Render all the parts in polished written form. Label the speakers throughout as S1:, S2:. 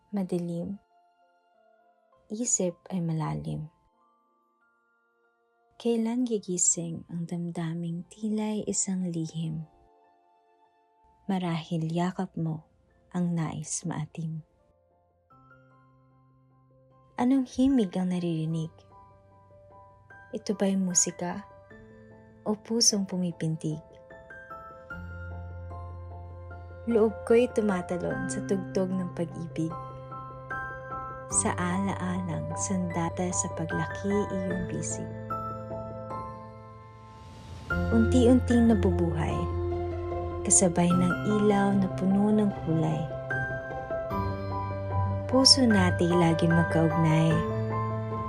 S1: madilim, isip ay malalim. Kailan gigising ang damdaming tila'y isang lihim? Marahil yakap mo ang nais maatim. Anong himig ang naririnig? Ito ba'y musika o pusong pumipintig? Loob ko'y tumatalon sa tugtog ng pag-ibig. Sa ala-alang sandata sa paglaki iyong bisig. Unti-unting nabubuhay, kasabay ng ilaw na puno ng kulay. Puso natin lagi magkaugnay,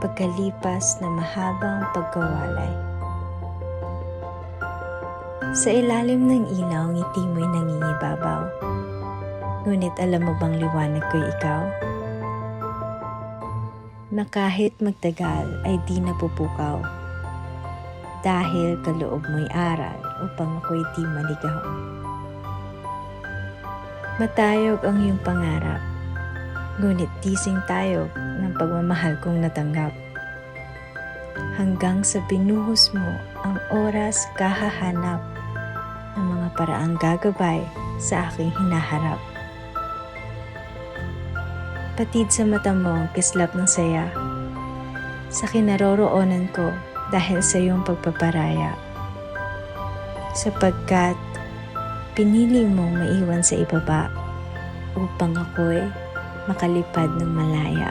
S1: pagkalipas na mahabang pagkawalay. Sa ilalim ng ilaw, ngiti mo'y nangingibabaw. Ngunit alam mo bang liwanag ko'y ikaw? Na kahit magtagal ay di napupukaw. Dahil kaloob mo'y aral upang ako'y di maligaw. Matayog ang iyong pangarap, ngunit tising tayog ng pagmamahal kong natanggap. Hanggang sa binuhos mo ang oras kahahanap ng mga paraang gagabay sa aking hinaharap. Patid sa mata mo ang kislap ng saya sa kinaroroonan ko dahil sa iyong pagpaparaya. Sapagkat pinili mong maiwan sa ibaba upang ako'y makalipad ng malaya.